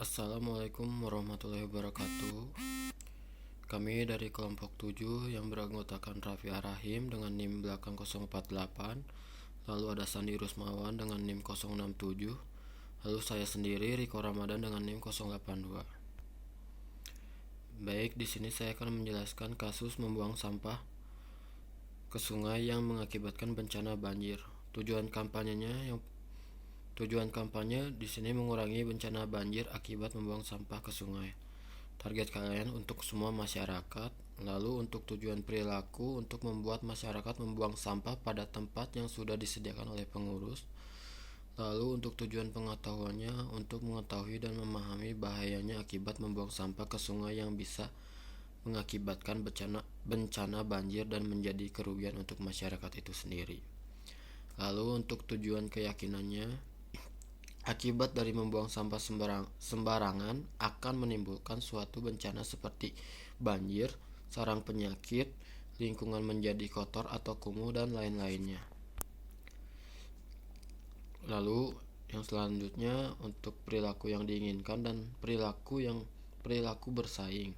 Assalamualaikum warahmatullahi wabarakatuh. Kami dari kelompok 7 yang beranggotakan Raffi Arahim dengan NIM belakang 048, lalu ada Sandi Rusmawan dengan NIM 067, lalu saya sendiri Riko Ramadan dengan NIM 082. Baik, di sini saya akan menjelaskan kasus membuang sampah ke sungai yang mengakibatkan bencana banjir. Tujuan kampanye di sini mengurangi bencana banjir akibat membuang sampah ke sungai. Target kalian untuk semua masyarakat. Lalu untuk tujuan perilaku untuk membuat masyarakat membuang sampah pada tempat yang sudah disediakan oleh pengurus. Lalu untuk tujuan pengetahuannya untuk mengetahui dan memahami bahayanya akibat membuang sampah ke sungai yang bisa mengakibatkan bencana banjir dan menjadi kerugian untuk masyarakat itu sendiri. Lalu untuk tujuan keyakinannya, akibat dari membuang sampah sembarangan akan menimbulkan suatu bencana seperti banjir, sarang penyakit, lingkungan menjadi kotor atau kumuh, dan lain-lainnya. Lalu yang selanjutnya untuk perilaku yang diinginkan dan perilaku bersaing.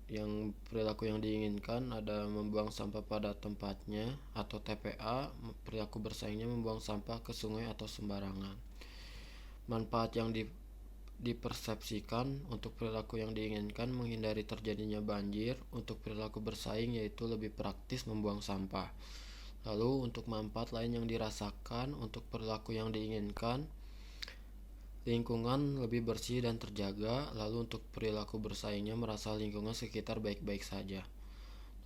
Yang perilaku yang diinginkan ada membuang sampah pada tempatnya atau TPA. Perilaku bersaingnya membuang sampah ke sungai atau sembarangan. Manfaat yang dipersepsikan untuk perilaku yang diinginkan menghindari terjadinya banjir. Untuk perilaku bersaing yaitu lebih praktis membuang sampah. Lalu untuk manfaat lain yang dirasakan untuk perilaku yang diinginkan, lingkungan lebih bersih dan terjaga. Lalu untuk perilaku bersaingnya merasa lingkungan sekitar baik-baik saja.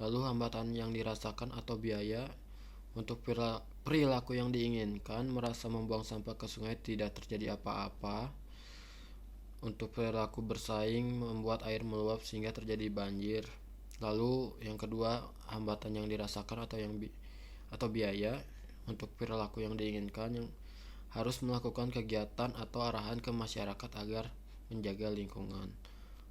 Lalu hambatan yang dirasakan atau biaya untuk perilaku yang diinginkan merasa membuang sampah ke sungai tidak terjadi apa-apa. Untuk perilaku bersaing membuat air meluap sehingga terjadi banjir. Lalu yang kedua, hambatan yang dirasakan atau biaya untuk perilaku yang diinginkan yang harus melakukan kegiatan atau arahan ke masyarakat agar menjaga lingkungan.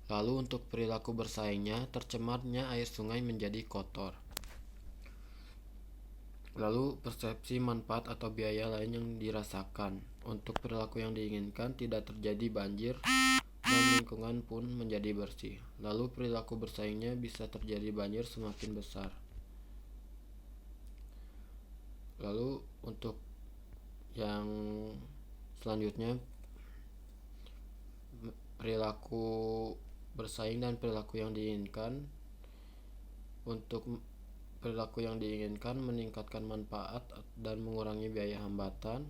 Lalu untuk perilaku bersaingnya, tercemarnya air sungai menjadi kotor. Lalu persepsi manfaat atau biaya lain yang dirasakan. Untuk perilaku yang diinginkan tidak terjadi banjir dan lingkungan pun menjadi bersih. Lalu perilaku bersaingnya bisa terjadi banjir semakin besar. Lalu untuk yang selanjutnya, perilaku bersaing dan perilaku yang diinginkan. Untuk perilaku yang diinginkan meningkatkan manfaat dan mengurangi biaya hambatan.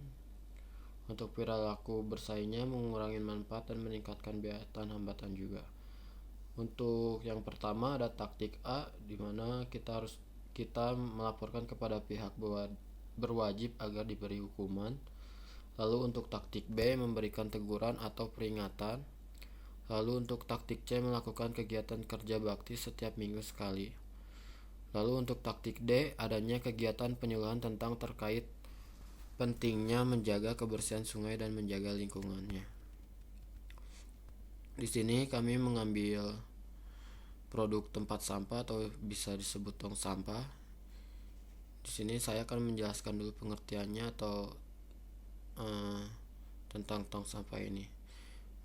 Untuk perilaku bersaingnya mengurangi manfaat dan meningkatkan biaya dan hambatan juga. Untuk yang pertama ada taktik A, di mana kita melaporkan kepada pihak berwajib agar diberi hukuman. Lalu untuk taktik B, memberikan teguran atau peringatan. Lalu untuk taktik C, melakukan kegiatan kerja bakti setiap minggu sekali. Lalu untuk taktik D, adanya kegiatan penyuluhan tentang terkait pentingnya menjaga kebersihan sungai dan menjaga lingkungannya. Di sini kami mengambil produk tempat sampah atau bisa disebut tong sampah. Di sini saya akan menjelaskan dulu pengertiannya atau tentang tong sampah ini.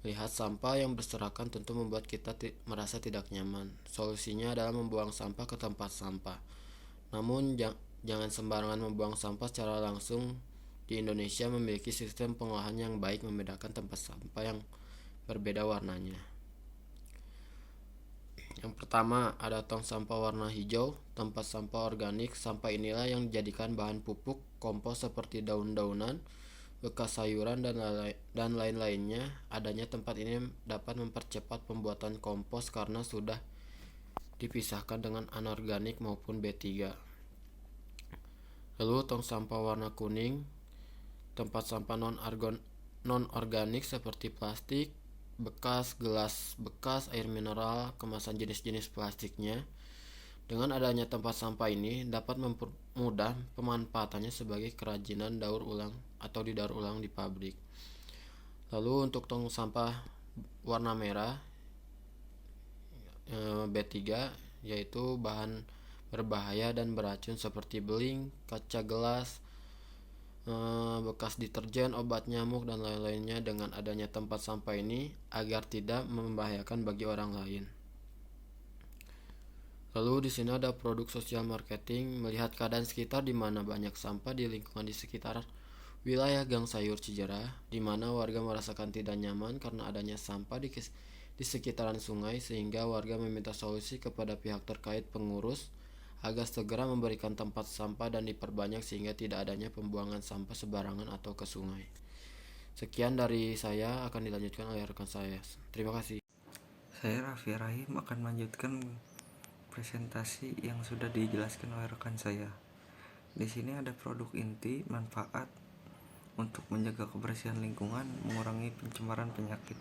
Melihat sampah yang berserakan tentu membuat kita merasa tidak nyaman. Solusinya adalah membuang sampah ke tempat sampah. Namun jangan sembarangan membuang sampah secara langsung. Di Indonesia memiliki sistem pengolahan yang baik membedakan tempat sampah yang berbeda warnanya. Yang pertama ada tong sampah warna hijau, tempat sampah organik. Sampah inilah yang dijadikan bahan pupuk kompos seperti daun-daunan, bekas sayuran dan lain-lainnya. Adanya tempat ini dapat mempercepat pembuatan kompos karena sudah dipisahkan dengan anorganik maupun B3. Lalu tong sampah warna kuning, tempat sampah non-organik seperti plastik, bekas gelas bekas, air mineral, kemasan jenis-jenis plastiknya. Dengan adanya tempat sampah ini dapat mempermudah pemanfaatannya sebagai kerajinan daur ulang atau didaur ulang di pabrik. Lalu untuk tong sampah warna merah B3 yaitu bahan berbahaya dan beracun seperti beling, kaca gelas, bekas deterjen, obat nyamuk, dan lain-lainnya dengan adanya tempat sampah ini agar tidak membahayakan bagi orang lain. Lalu di sini ada produk sosial marketing, melihat keadaan sekitar di mana banyak sampah di lingkungan di sekitar wilayah Gang Sayur Cijerah, di mana warga merasakan tidak nyaman karena adanya sampah di sekitaran sungai, sehingga warga meminta solusi kepada pihak terkait pengurus agar segera memberikan tempat sampah dan diperbanyak sehingga tidak adanya pembuangan sampah sembarangan atau ke sungai. Sekian dari saya, akan dilanjutkan oleh rekan saya. Terima kasih. Saya Raffi Rahim akan melanjutkan presentasi yang sudah dijelaskan oleh rekan saya. Di sini ada produk inti manfaat untuk menjaga kebersihan lingkungan, mengurangi pencemaran penyakit.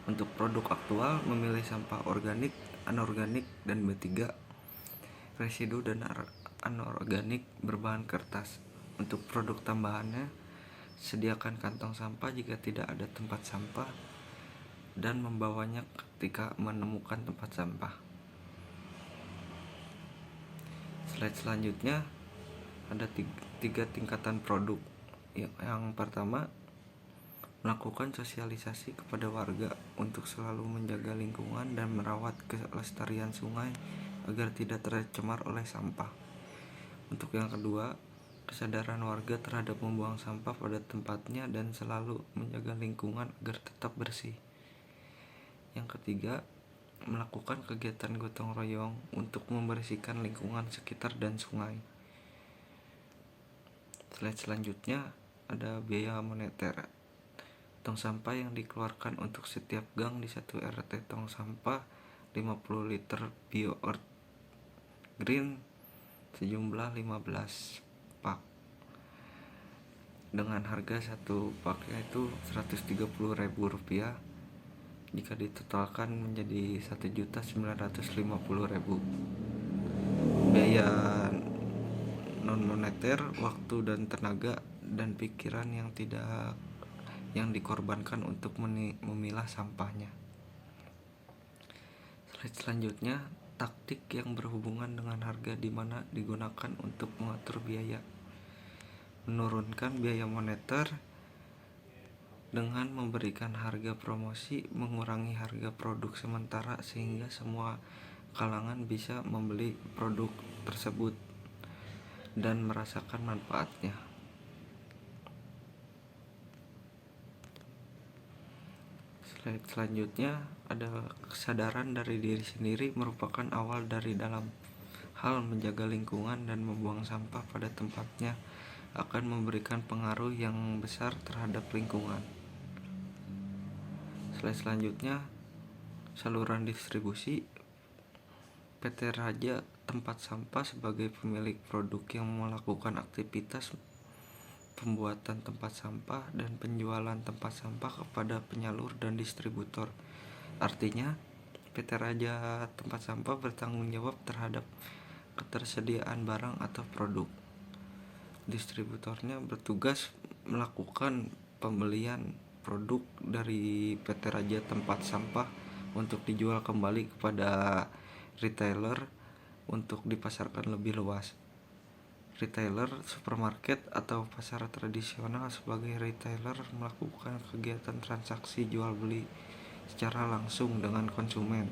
Untuk produk aktual memilih sampah organik, anorganik, dan B3, residu dan anorganik berbahan kertas. Untuk produk tambahannya, sediakan kantong sampah jika tidak ada tempat sampah dan membawanya ketika menemukan tempat sampah. Slide selanjutnya ada tiga tingkatan produk. Yang pertama, melakukan sosialisasi kepada warga untuk selalu menjaga lingkungan dan merawat kelestarian sungai agar tidak tercemar oleh sampah. Untuk yang kedua, kesadaran warga terhadap membuang sampah pada tempatnya dan selalu menjaga lingkungan agar tetap bersih. Yang ketiga, melakukan kegiatan gotong royong untuk membersihkan lingkungan sekitar dan sungai. Slide selanjutnya ada biaya moneter. Tong sampah yang dikeluarkan untuk setiap gang di satu RT tong sampah 50 liter Bio Earth Green sejumlah 15 pak. Dengan harga satu paknya itu Rp130.000. Jika ditotalkan menjadi Rp1.950.000. Biaya non moneter, waktu dan tenaga dan pikiran yang dikorbankan untuk memilah sampahnya. Slide selanjutnya, taktik yang berhubungan dengan harga di mana digunakan untuk mengatur biaya. Menurunkan biaya moneter dengan memberikan harga promosi, mengurangi harga produk sementara sehingga semua kalangan bisa membeli produk tersebut dan merasakan manfaatnya. Slide selanjutnya ada kesadaran dari diri sendiri merupakan awal dari dalam hal menjaga lingkungan dan membuang sampah pada tempatnya akan memberikan pengaruh yang besar terhadap lingkungan. Slide selanjutnya, saluran distribusi. PT Raja Tempat Sampah sebagai pemilik produk yang melakukan aktivitas pembuatan tempat sampah dan penjualan tempat sampah kepada penyalur dan distributor. Artinya, PT Raja Tempat Sampah bertanggung jawab terhadap ketersediaan barang atau produk. Distributornya bertugas melakukan pembelian produk dari PT Raja Tempat Sampah untuk dijual kembali kepada retailer untuk dipasarkan lebih luas. Retailer, supermarket, atau pasar tradisional sebagai retailer melakukan kegiatan transaksi jual beli secara langsung dengan konsumen.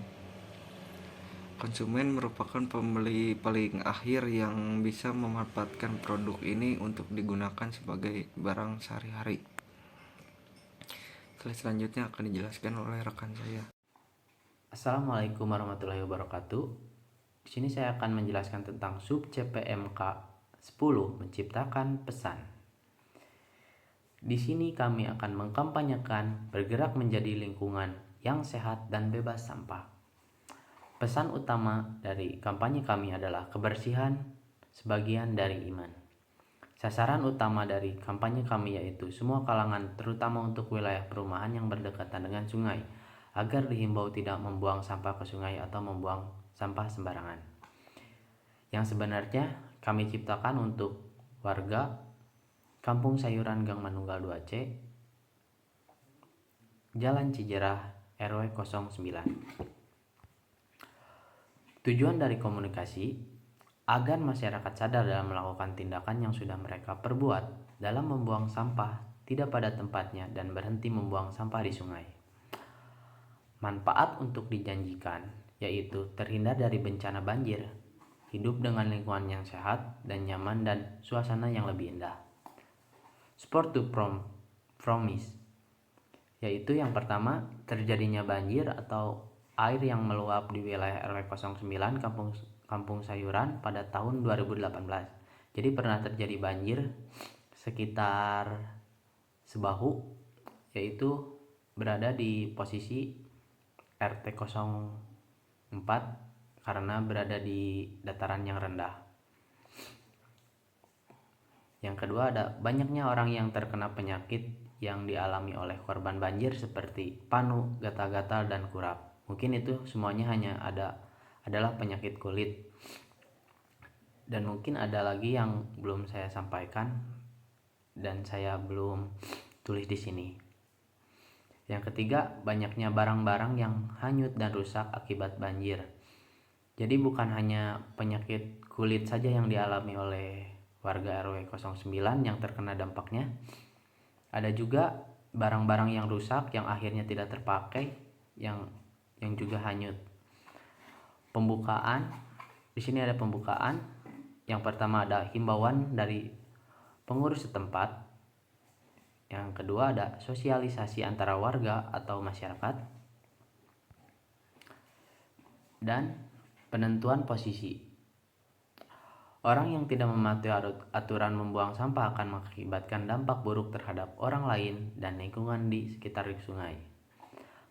Konsumen merupakan pembeli paling akhir yang bisa memanfaatkan produk ini untuk digunakan sebagai barang sehari-hari. Slide selanjutnya akan dijelaskan oleh rekan saya. Assalamualaikum warahmatullahi wabarakatuh. Di sini saya akan menjelaskan tentang sub CPMK 10 menciptakan pesan. Di sini kami akan mengkampanyekan bergerak menjadi lingkungan yang sehat dan bebas sampah. Pesan utama dari kampanye kami adalah kebersihan sebagian dari iman. Sasaran utama dari kampanye kami yaitu semua kalangan, terutama untuk wilayah perumahan yang berdekatan dengan sungai, agar dihimbau tidak membuang sampah ke sungai atau membuang sampah sembarangan. Yang sebenarnya kami ciptakan untuk warga Kampung Sayuran Gang Manunggal 2C, Jalan Cijerah, RW 09. Tujuan dari komunikasi agar masyarakat sadar dalam melakukan tindakan yang sudah mereka perbuat dalam membuang sampah tidak pada tempatnya dan berhenti membuang sampah di sungai. Manfaat untuk dijanjikan yaitu terhindar dari bencana banjir, hidup dengan lingkungan yang sehat dan nyaman dan suasana yang lebih indah. Support to promise, yaitu yang pertama terjadinya banjir atau air yang meluap di wilayah RW 09 Kampung Sayuran pada tahun 2018. Jadi pernah terjadi banjir sekitar sebahu, yaitu berada di posisi RT 04 karena berada di dataran yang rendah. Yang kedua ada banyaknya orang yang terkena penyakit yang dialami oleh korban banjir seperti panu, gatal-gatal, dan kurap. Mungkin itu semuanya hanya adalah penyakit kulit. Dan mungkin ada lagi yang belum saya sampaikan dan saya belum tulis di sini. Yang ketiga, banyaknya barang-barang yang hanyut dan rusak akibat banjir. Jadi bukan hanya penyakit kulit saja yang dialami oleh warga RW 09 yang terkena dampaknya. Ada juga barang-barang yang rusak yang akhirnya tidak terpakai yang juga hanyut. Pembukaan. Di sini ada pembukaan. Yang pertama ada himbauan dari pengurus setempat. Yang kedua ada sosialisasi antara warga atau masyarakat. Dan penentuan posisi. Orang yang tidak mematuhi aturan membuang sampah akan mengakibatkan dampak buruk terhadap orang lain dan lingkungan di sekitar sungai.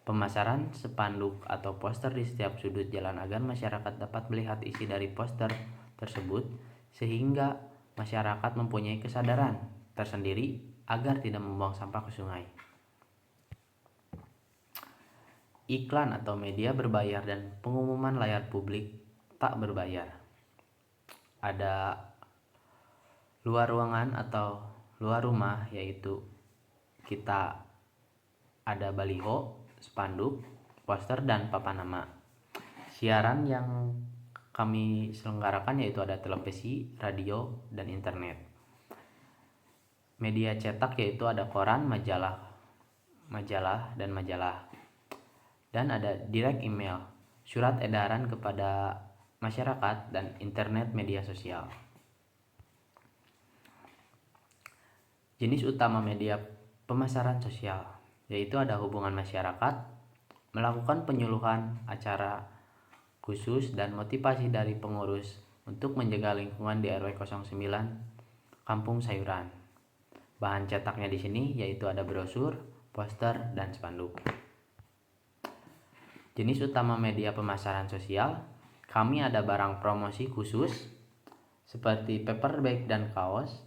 Pemasaran spanduk atau poster di setiap sudut jalan agar masyarakat dapat melihat isi dari poster tersebut sehingga masyarakat mempunyai kesadaran tersendiri agar tidak membuang sampah ke sungai. Iklan atau media berbayar dan pengumuman layar publik tak berbayar. Ada luar ruangan atau luar rumah, yaitu kita ada baliho, spanduk, poster, dan papan nama. Siaran yang kami selenggarakan yaitu ada televisi, radio, dan internet. Media cetak yaitu ada koran, majalah, dan majalah. Dan ada direct email, surat edaran kepada masyarakat, dan internet media sosial. Jenis utama media pemasaran sosial yaitu ada hubungan masyarakat, melakukan penyuluhan, acara khusus, dan motivasi dari pengurus untuk menjaga lingkungan di RW 09 Kampung Sayuran. Bahan cetaknya di sini yaitu ada brosur, poster, dan spanduk. Jenis utama media pemasaran sosial, kami ada barang promosi khusus seperti paper bag dan kaos.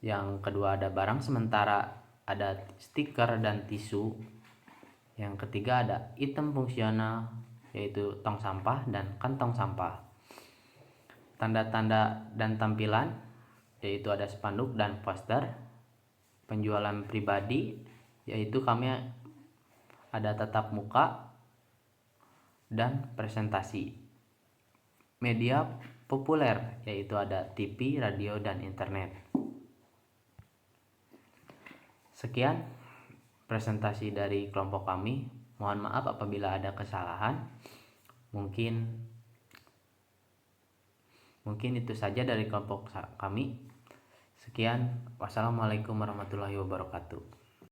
Yang kedua ada barang sementara, ada stiker dan tisu. Yang ketiga ada item fungsional yaitu tong sampah dan kantong sampah. Tanda-tanda dan tampilan yaitu ada spanduk dan poster. Penjualan pribadi yaitu kami ada tatap muka dan presentasi. Media populer yaitu ada TV, radio, dan internet. Sekian presentasi dari kelompok kami. Mohon maaf apabila ada kesalahan. Mungkin itu saja dari kelompok kami. Sekian, wassalamualaikum warahmatullahi wabarakatuh.